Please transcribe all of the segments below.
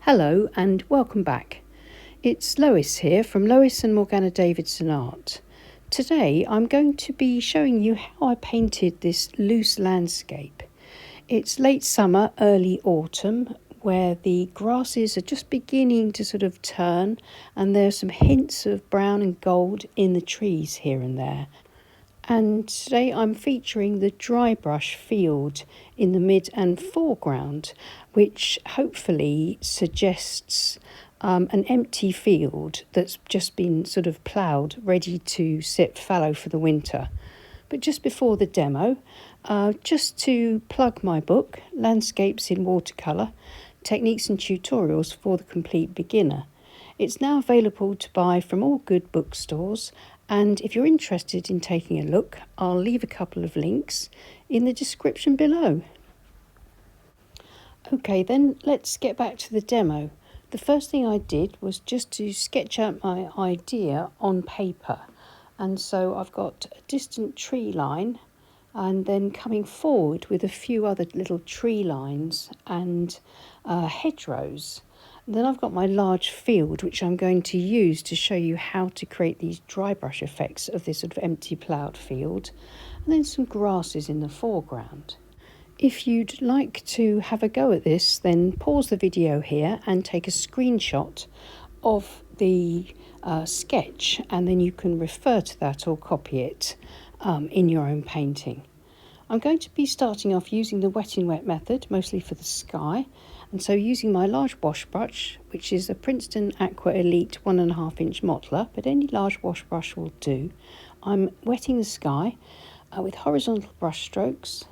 Hello and welcome back. It's Lois here from Lois and Morgana Davidson Art. Today I'm going to be showing you how I painted this loose landscape. It's late summer, early autumn, where the grasses are just beginning to sort of turn, and there's some hints of brown and gold in the trees here and there. And today I'm featuring the dry brush field in the mid and foreground, which hopefully suggests an empty field that's just been sort of ploughed, ready to sit fallow for the winter. But just before the demo, just to plug my book, Landscapes in Watercolour, Techniques and Tutorials for the Complete Beginner. It's now available to buy from all good bookstores, and if you're interested in taking a look, I'll leave a couple of links in the description below. Okay, then let's get back to the demo. The first thing I did was just to sketch out my idea on paper. And so I've got a distant tree line and then coming forward with a few other little tree lines and hedgerows. And then I've got my large field, which I'm going to use to show you how to create these dry brush effects of this sort of empty ploughed field, and then some grasses in the foreground. If you'd like to have a go at this, then pause the video here and take a screenshot of the sketch, and then you can refer to that or copy it in your own painting. I'm going to be starting off using the wet in wet method, mostly for the sky, and so using my large wash brush, which is a Princeton Aqua Elite 1.5 inch mottler, but any large wash brush will do. I'm wetting the sky with horizontal brush strokes,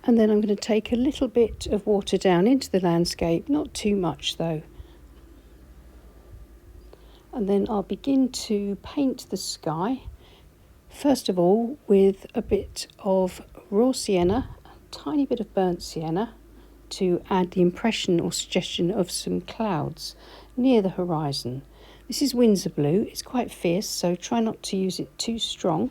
and then I'm going to take a little bit of water down into the landscape, not too much though. And then I'll begin to paint the sky, first of all with a bit of raw sienna, a tiny bit of burnt sienna, to add the impression or suggestion of some clouds near the horizon. This is Windsor blue. It's quite fierce, so try not to use it too strong.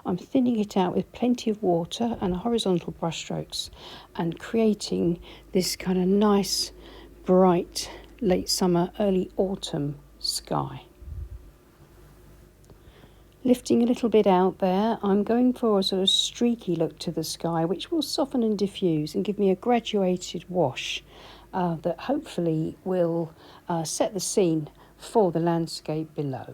I'm thinning it out with plenty of water and horizontal brush strokes and creating this kind of nice, bright, late summer, early autumn sky. Lifting a little bit out there, I'm going for a sort of streaky look to the sky, which will soften and diffuse and give me a graduated wash that hopefully will set the scene for the landscape below.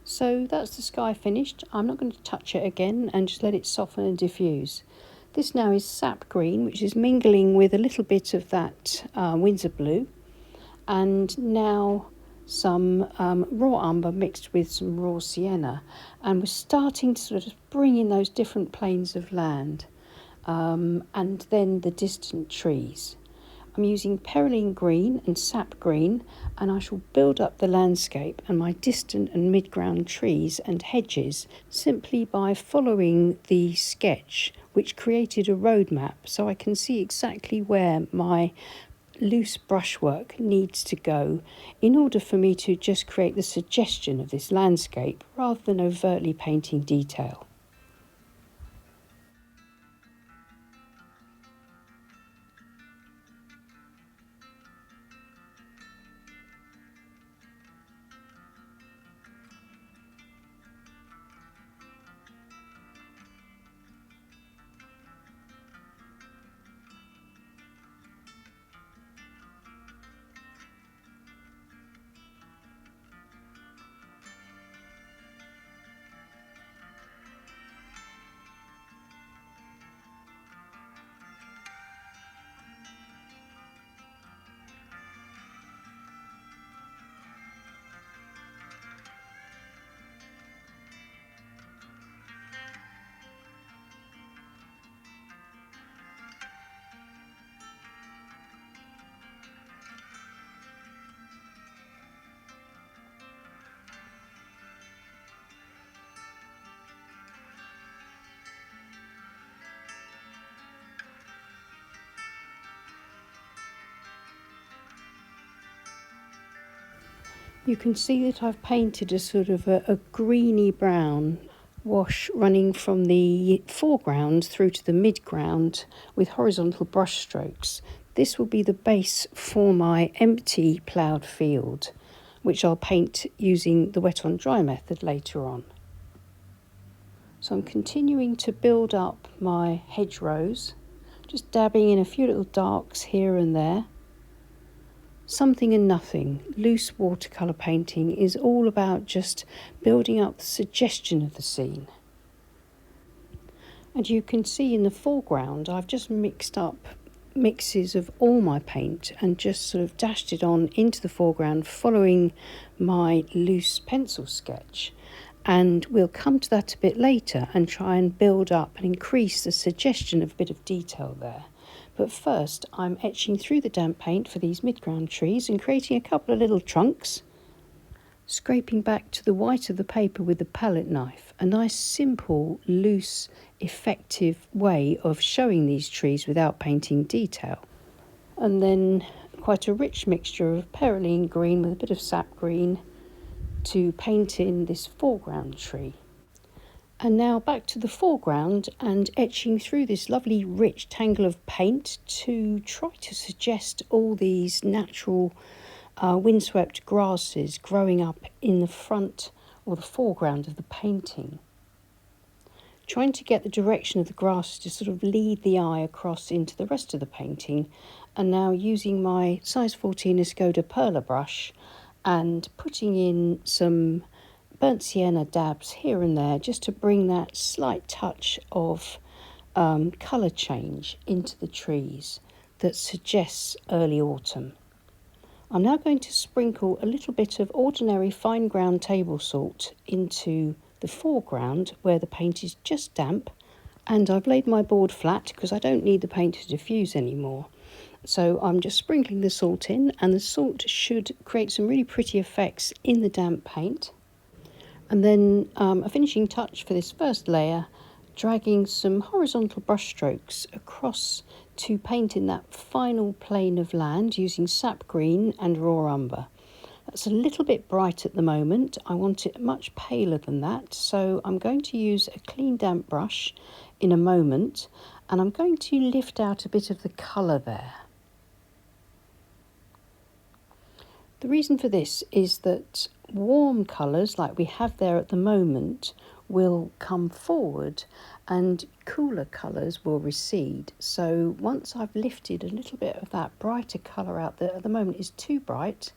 So that's the sky finished. I'm not going to touch it again and just let it soften and diffuse. This now is sap green, which is mingling with a little bit of that Windsor blue, and now some raw umber mixed with some raw sienna, and we're starting to sort of bring in those different planes of land, and then the distant trees. I'm using perylene green and sap green, and I shall build up the landscape and my distant and mid-ground trees and hedges simply by following the sketch, which created a road map so I can see exactly where my loose brushwork needs to go in order for me to just create the suggestion of this landscape rather than overtly painting detail. You can see that I've painted a sort of a greeny brown wash running from the foreground through to the midground with horizontal brush strokes. This will be the base for my empty ploughed field, which I'll paint using the wet on dry method later on. So I'm continuing to build up my hedgerows, just dabbing in a few little darks here and there. Something and nothing. Loose watercolour painting is all about just building up the suggestion of the scene. And you can see in the foreground I've just mixed up mixes of all my paint and just sort of dashed it on into the foreground following my loose pencil sketch. And we'll come to that a bit later and try and build up and increase the suggestion of a bit of detail there. But first I'm etching through the damp paint for these midground trees and creating a couple of little trunks, scraping back to the white of the paper with the palette knife. A nice simple, loose, effective way of showing these trees without painting detail. And then quite a rich mixture of perylene green with a bit of sap green to paint in this foreground tree. And now back to the foreground and etching through this lovely rich tangle of paint to try to suggest all these natural windswept grasses growing up in the front or the foreground of the painting. Trying to get the direction of the grass to sort of lead the eye across into the rest of the painting, and now using my size 14 Escoda Perla brush and putting in some burnt sienna dabs here and there just to bring that slight touch of colour change into the trees that suggests early autumn. I'm now going to sprinkle a little bit of ordinary fine ground table salt into the foreground where the paint is just damp, and I've laid my board flat because I don't need the paint to diffuse anymore. So I'm just sprinkling the salt in, and the salt should create some really pretty effects in the damp paint. And then a finishing touch for this first layer, dragging some horizontal brush strokes across to paint in that final plane of land using sap green and raw umber. That's a little bit bright at the moment. I want it much paler than that, so I'm going to use a clean damp brush in a moment, and I'm going to lift out a bit of the colour there. The reason for this is that warm colours like we have there at the moment will come forward and cooler colours will recede. So once I've lifted a little bit of that brighter colour out there, at the moment is too bright,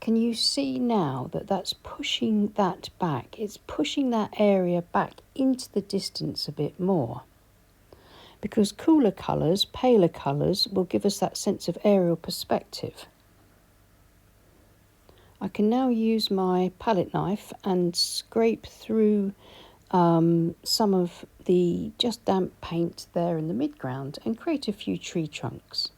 can you see now that that's pushing that back? It's pushing that area back into the distance a bit more. Because cooler colours, paler colours, will give us that sense of aerial perspective. I can now use my palette knife and scrape through some of the just damp paint there in the midground and create a few tree trunks.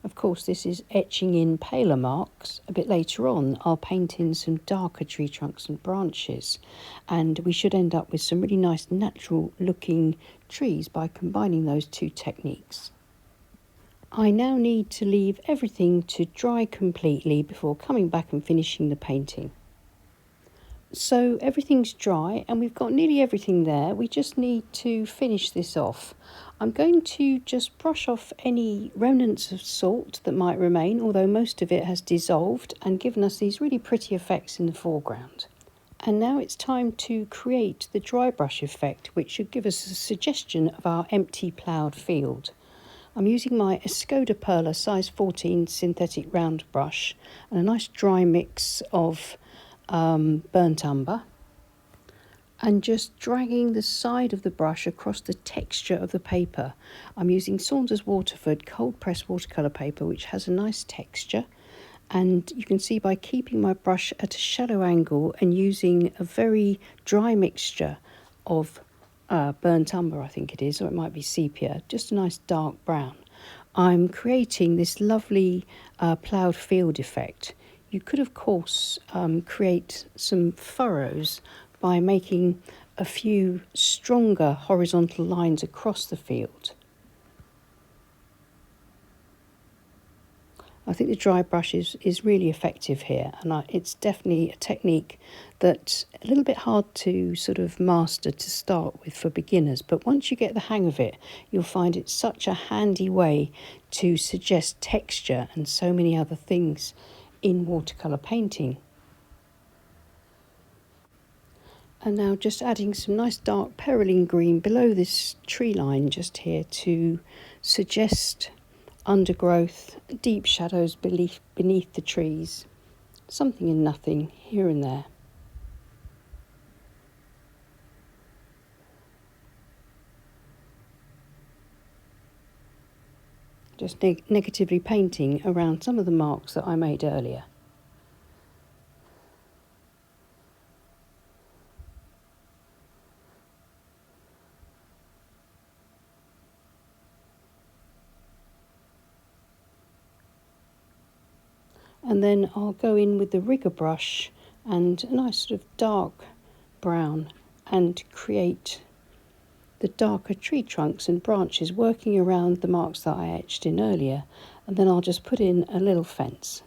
Of course, this is etching in paler marks. A bit later on, I'll paint in some darker tree trunks and branches, and we should end up with some really nice natural looking trees by combining those two techniques. I now need to leave everything to dry completely before coming back and finishing the painting. So everything's dry and we've got nearly everything there. We just need to finish this off. I'm going to just brush off any remnants of salt that might remain, although most of it has dissolved and given us these really pretty effects in the foreground. And now it's time to create the dry brush effect, which should give us a suggestion of our empty ploughed field. I'm using my Escoda Perla size 14 synthetic round brush and a nice dry mix of burnt umber, and just dragging the side of the brush across the texture of the paper. I'm using Saunders Waterford cold press watercolour paper, which has a nice texture, and you can see by keeping my brush at a shallow angle and using a very dry mixture of burnt umber, I think it is, or it might be sepia, just a nice dark brown, I'm creating this lovely ploughed field effect. You could, of course, create some furrows by making a few stronger horizontal lines across the field. I think the dry brush is really effective here, and it's definitely a technique that's a little bit hard to sort of master to start with for beginners, but once you get the hang of it, you'll find it's such a handy way to suggest texture and so many other things in watercolour painting. And now just adding some nice dark perylene green below this tree line just here to suggest undergrowth, deep shadows beneath the trees, something and nothing here and there. Just negatively painting around some of the marks that I made earlier. And then I'll go in with the rigger brush and a nice sort of dark brown and create the darker tree trunks and branches working around the marks that I etched in earlier, and then I'll just put in a little fence.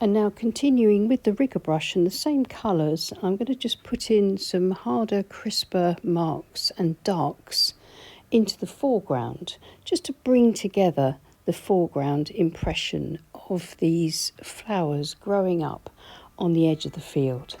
And now continuing with the rigger brush and the same colours, I'm going to just put in some harder, crisper marks and darks into the foreground, just to bring together the foreground impression of these flowers growing up on the edge of the field.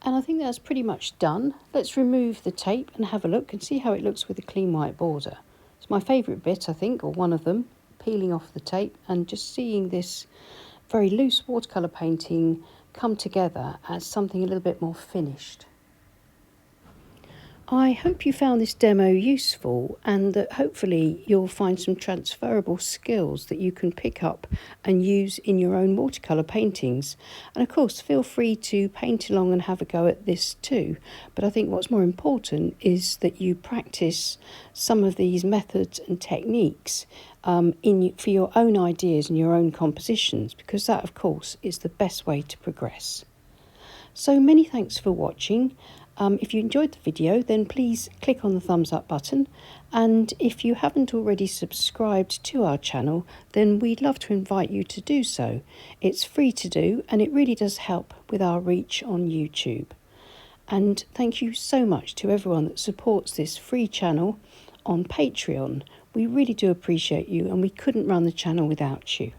And I think that's pretty much done. Let's remove the tape and have a look and see how it looks with a clean white border. It's my favourite bit, I think, or one of them, peeling off the tape and just seeing this very loose watercolour painting come together as something a little bit more finished. I hope you found this demo useful and that hopefully you'll find some transferable skills that you can pick up and use in your own watercolour paintings. And of course, feel free to paint along and have a go at this too. But I think what's more important is that you practice some of these methods and techniques for your own ideas and your own compositions, because that, of course, is the best way to progress. So many thanks for watching. If you enjoyed the video, then please click on the thumbs up button, and if you haven't already subscribed to our channel, then we'd love to invite you to do so. It's free to do and it really does help with our reach on YouTube. And thank you so much to everyone that supports this free channel on Patreon. We really do appreciate you, and we couldn't run the channel without you.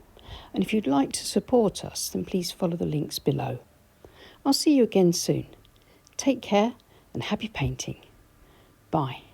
And if you'd like to support us, then please follow the links below. I'll see you again soon. Take care and happy painting. Bye.